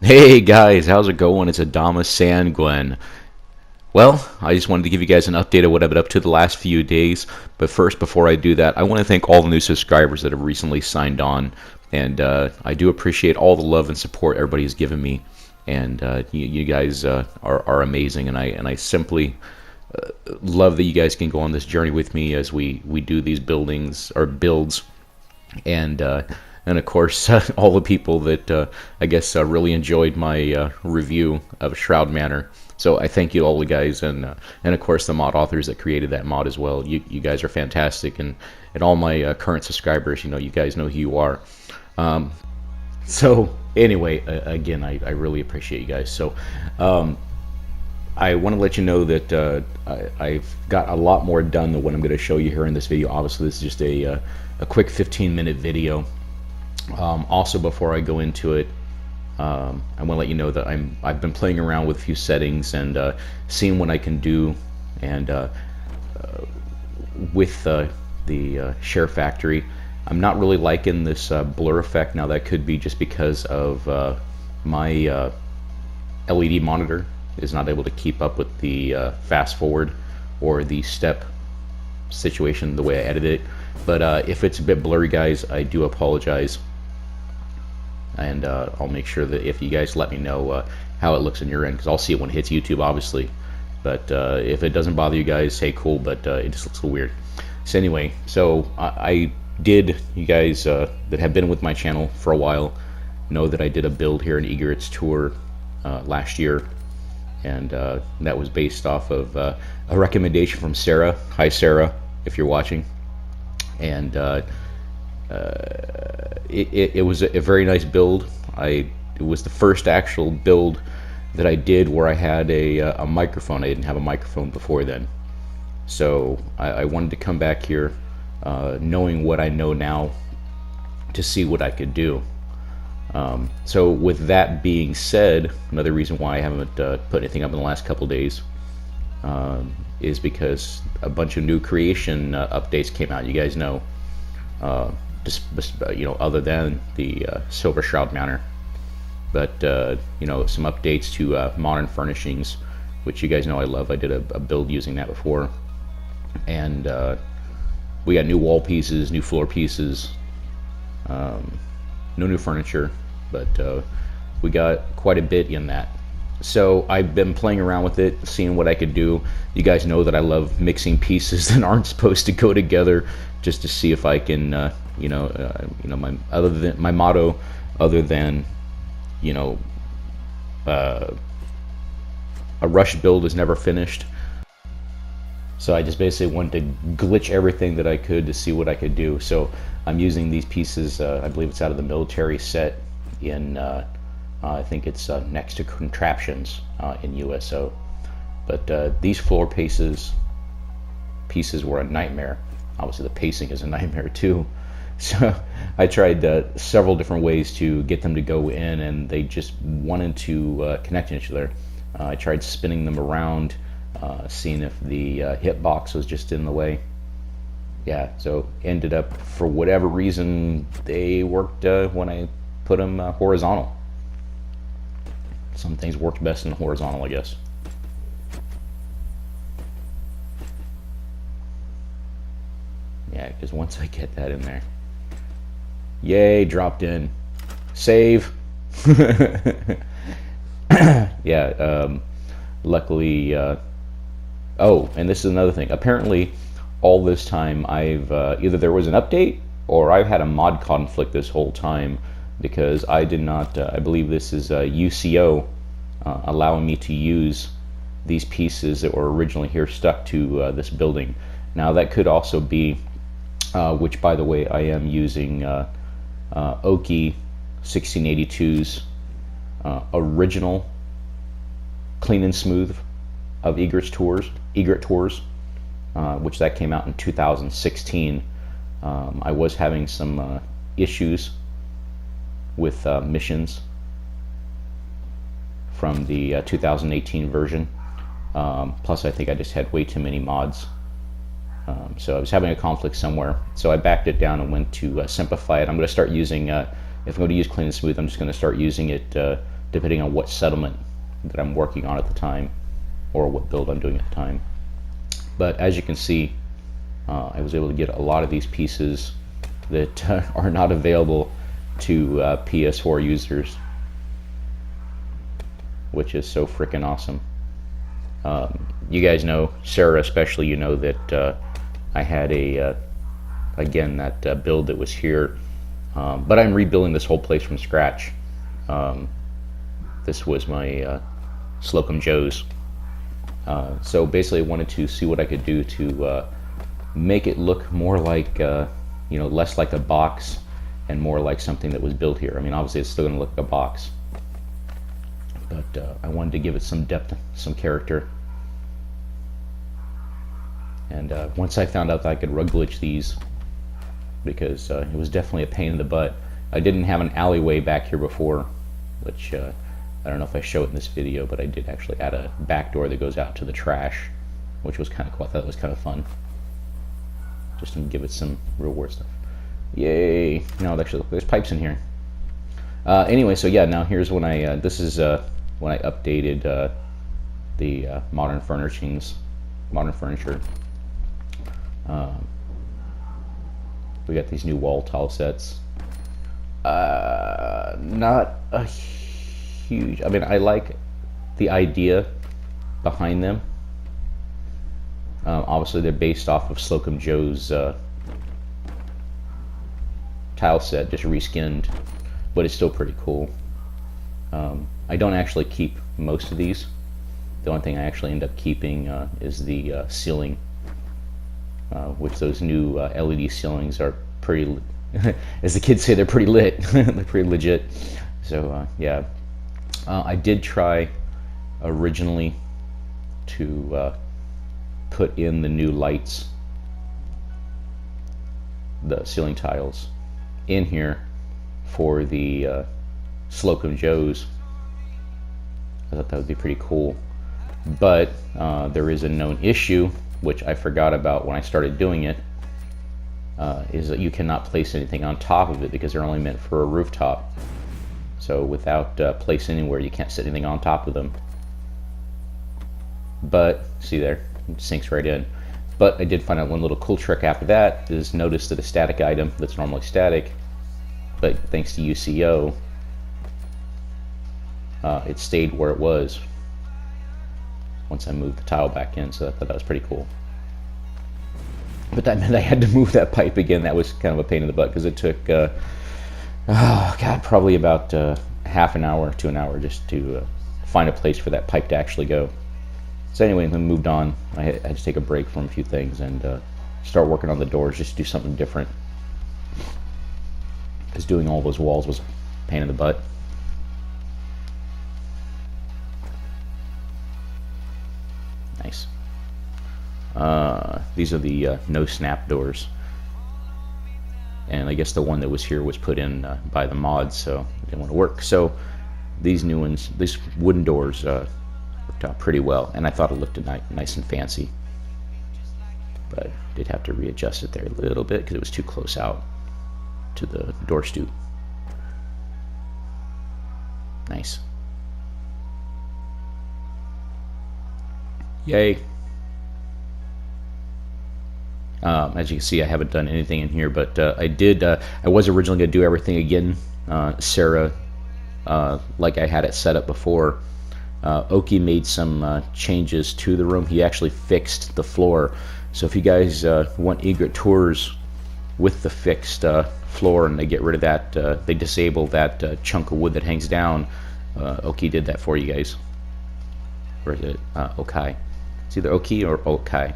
Hey guys, how's it going? It's Adama Sangwen. Well, I just wanted to give you guys an update of what I've been up to the last few days. But first, before I do that, I want to thank all the new subscribers that have recently signed on. And I do appreciate all the love and support everybody's given me. And you guys are amazing. And I simply love that you guys can go on this journey with me as we do these builds. And and of course all the people that I guess really enjoyed my review of Shroud Manor. So I thank you all the guys, and of course the mod authors that created that mod as well. You guys are fantastic, and all my current subscribers, you guys know who you are. So anyway, again, I really appreciate you guys. So I want to let you know that I've got a lot more done than what I'm going to show you here in this video. Obviously, this is just a quick 15-minute video. Also, before I go into it, I want to let you know that I've been playing around with a few settings and seeing what I can do, and with the SHAREfactory, I'm not really liking this blur effect. Now that could be just because of my LED monitor is not able to keep up with the fast forward or the step situation the way I edit it. But if it's a bit blurry, guys, I do apologize, and I'll make sure that if you guys let me know how it looks on your end, because I'll see it when it hits YouTube, obviously. But if it doesn't bother you guys, hey, cool, but it just looks a little weird. So anyway, so I did, you guys that have been with my channel for a while know that I did a build here in Egret's tour last year, and that was based off of a recommendation from Sarah. Hi, Sarah, if you're watching. And it was a very nice build. It was the first actual build that I did where I had a microphone. I didn't have a microphone before then. So I wanted to come back here knowing what I know now to see what I could do. So with that being said, another reason why I haven't put anything up in the last couple days is because a bunch of new creation updates came out. You guys know, other than the Silver Shroud Manor, but some updates to modern furnishings, which you guys know I love. I did a build using that before, and we got new wall pieces, new floor pieces, no new furniture, but we got quite a bit in that. So I've been playing around with it, seeing what I could do. You guys know that I love mixing pieces that aren't supposed to go together, just to see if I can, my motto, other than, a rushed build is never finished. So I just basically wanted to glitch everything that I could to see what I could do. So I'm using these pieces. I believe it's out of the military set in. I think it's next to contraptions in USO. But these floor pieces were a nightmare. Obviously the pacing is a nightmare too. So I tried several different ways to get them to go in, and they just wanted to connect to each other. I tried spinning them around, seeing if the hitbox was just in the way. Yeah, so ended up, for whatever reason, they worked when I put them horizontal. Some things worked best in horizontal, I guess. Yeah, because once I get that in there, yay, dropped in, save. Yeah, luckily. Oh, and this is another thing. Apparently, all this time I've either there was an update or I've had a mod conflict this whole time, because I did not. I believe this is UCO allowing me to use these pieces that were originally here stuck to this building. Now that could also be, which by the way, I am using Oki 1682's original Clean and Smooth of Egret Tours, which that came out in 2016. I was having some issues with missions from the 2018 version. Plus, I think I just had way too many mods. So I was having a conflict somewhere. So I backed it down and went to simplify it. I'm going to start using, if I'm going to use Clean and Smooth, I'm just going to start using it depending on what settlement that I'm working on at the time, or what build I'm doing at the time. But as you can see, I was able to get a lot of these pieces that are not available to PS4 users, which is so freaking awesome. You guys know, Sarah especially, you know that I had a again that build that was here, but I'm rebuilding this whole place from scratch. This was my Slocum Joe's. So basically I wanted to see what I could do to make it look more like, you know, less like a box and more like something that was built here. I mean, obviously it's still going to look like a box, but I wanted to give it some depth, some character. And once I found out that I could rug glitch these, because it was definitely a pain in the butt. I didn't have an alleyway back here before, which I don't know if I show it in this video, but I did actually add a back door that goes out to the trash, which was kind of cool. I thought it was kind of fun, just to give it some real world stuff. Yay! No, actually, there's pipes in here. Anyway, so yeah, now here's when I this is when I updated the modern furniture. We got these new wall tile sets. Not a huge. I mean, I like the idea behind them. Obviously, they're based off of Slocum Joe's tile set, just reskinned, but it's still pretty cool. I don't actually keep most of these. The only thing I actually end up keeping is the ceiling, which those new LED ceilings are pretty, as the kids say, they're pretty lit. They're pretty legit. So yeah, I did try originally to put in the new lights, the ceiling tiles, in here for the Slocum Joe's. I thought that would be pretty cool, but there is a known issue, which I forgot about when I started doing it, is that you cannot place anything on top of it because they're only meant for a rooftop. So without place anywhere, you can't set anything on top of them. But see there, it sinks right in. But I did find out one little cool trick after that is notice that a static item that's normally static, but thanks to UCO, it stayed where it was once I moved the tile back in, so I thought that was pretty cool. But that meant I had to move that pipe again. That was kind of a pain in the butt because it took, oh God, probably about half an hour to an hour just to find a place for that pipe to actually go. So anyway, then moved on. I had to take a break from a few things and start working on the doors, just do something different. Because doing all those walls was a pain in the butt. Nice. These are the no snap doors, and I guess the one that was here was put in by the mods, so it didn't want to work. So these new ones, these wooden doors, worked out pretty well, and I thought it looked nice and fancy, but did have to readjust it there a little bit because it was too close out to the door stoop. Nice. Yay. As you can see, I haven't done anything in here, but I was originally going to do everything again. Sarah, like I had it set up before, Oki made some changes to the room. He actually fixed the floor. So if you guys want Egret tours with the fixed floor and they get rid of that, they disable that chunk of wood that hangs down, Oki did that for you guys. Or is it Okai? It's either Oki or Okai.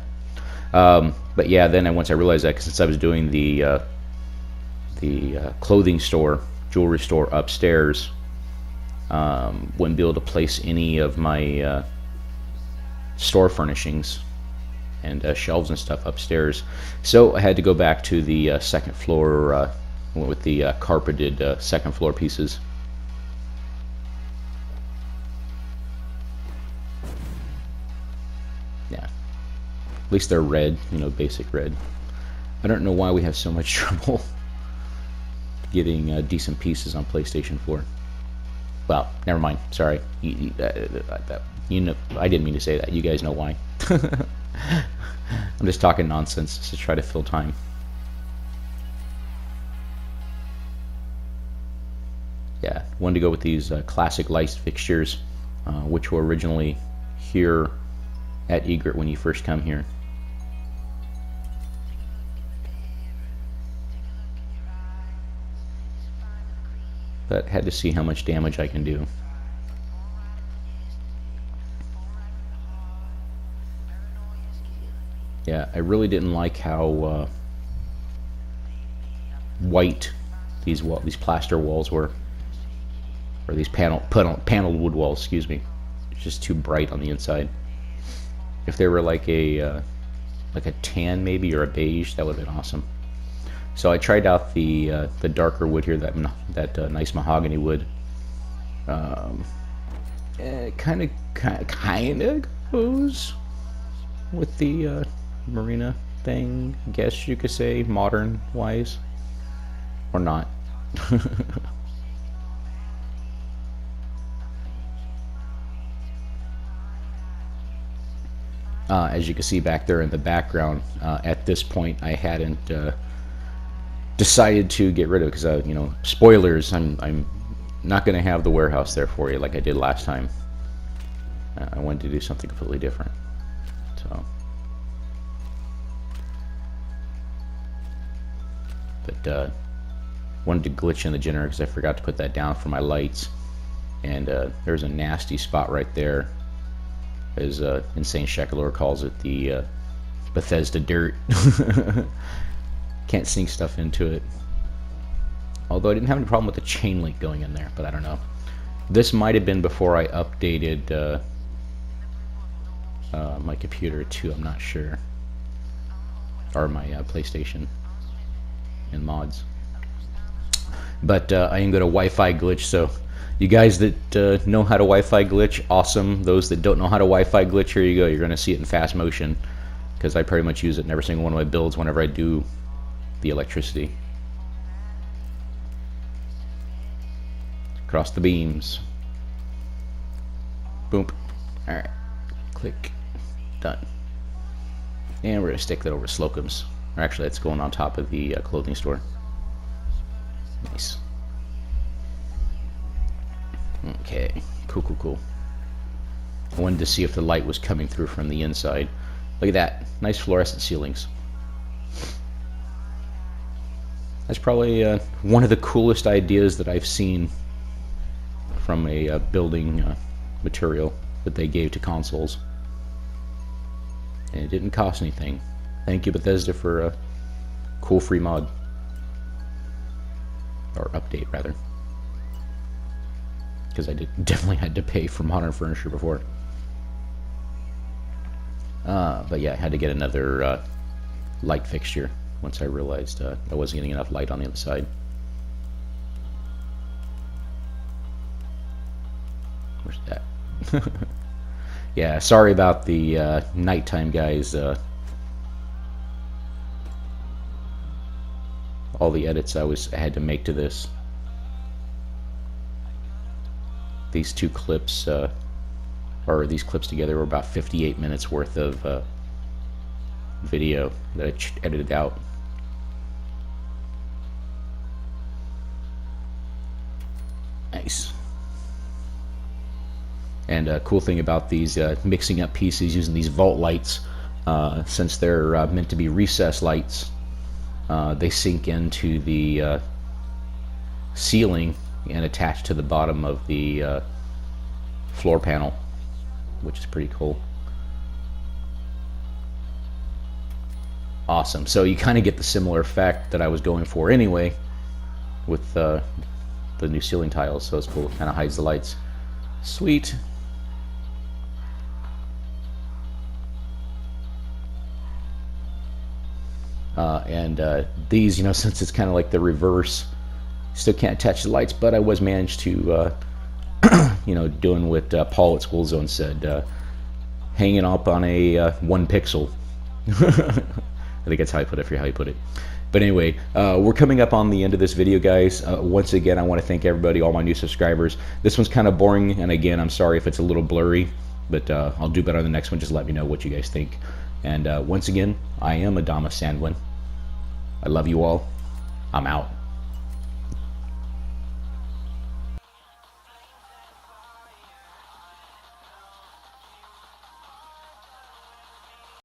But yeah, then once I realized that, since I was doing the clothing store, jewelry store upstairs, wouldn't be able to place any of my store furnishings and shelves and stuff upstairs. So I had to go back to the second floor with the carpeted second floor pieces. Yeah. At least they're red, you know, basic red. I don't know why we have so much trouble getting decent pieces on PlayStation 4. Well, never mind. Sorry. You know, I didn't mean to say that. You guys know why. I'm just talking nonsense to try to fill time. Yeah, wanted to go with these classic light fixtures, which were originally here at Egret when you first come here. But had to see how much damage I can do. Yeah, I really didn't like how white these plaster walls were, or these paneled wood walls. Excuse me, it's just too bright on the inside. If they were like a tan maybe, or a beige, that would have been awesome. So I tried out the darker wood here, that nice mahogany wood. It kind of goes with the marina thing, I guess you could say, modern wise, or not. As you can see back there in the background, at this point I hadn't decided to get rid of it because, you know, spoilers, I'm not going to have the warehouse there for you like I did last time. I wanted to do something completely different. So, but wanted to glitch in the generator because I forgot to put that down for my lights, and there's a nasty spot right there, as Insane Shekelor calls it, the Bethesda dirt. Can't sneak stuff into it. Although I didn't have any problem with the chain link going in there, but I don't know. This might have been before I updated my computer too, I'm not sure. Or my PlayStation and mods. But I am going to Wi-Fi glitch, so you guys that know how to Wi-Fi glitch, awesome. Those that don't know how to Wi-Fi glitch, here you go. You're going to see it in fast motion, because I pretty much use it in every single one of my builds whenever I do the electricity. Across the beams. Boom. Alright. Click. Done. And we're going to stick that over Slocum's. Or actually, that's going on top of the clothing store. Nice. Okay. Cool, cool, cool. I wanted to see if the light was coming through from the inside. Look at that. Nice fluorescent ceilings. That's probably one of the coolest ideas that I've seen from a building material that they gave to consoles. And it didn't cost anything. Thank you, Bethesda, for a cool free mod. Or update, rather. Because I definitely had to pay for modern furniture before. But yeah, I had to get another light fixture once I realized I wasn't getting enough light on the other side. Where's that? Yeah, sorry about the nighttime, guys. All the edits I had to make to this. These two clips, or these clips together, were about 58 minutes worth of video that I edited out. Nice. And a cool thing about these mixing up pieces using these vault lights, since they're meant to be recessed lights, they sink into the ceiling and attach to the bottom of the floor panel, which is pretty cool. Awesome. So you kind of get the similar effect that I was going for anyway with the new ceiling tiles, so it's cool. It kind of hides the lights. Sweet. And these, you know, since it's kind of like the reverse, still can't attach the lights, but I was managed to, you know, doing what Paul at School Zone said, hanging up on a 1 pixel. I think that's how I put it, for how you put it. But anyway, we're coming up on the end of this video, guys. Once again, I want to thank everybody, all my new subscribers. This one's kind of boring, and again, I'm sorry if it's a little blurry, but I'll do better on the next one. Just let me know what you guys think. And once again, I am Adama Sandwin. I love you all. I'm out.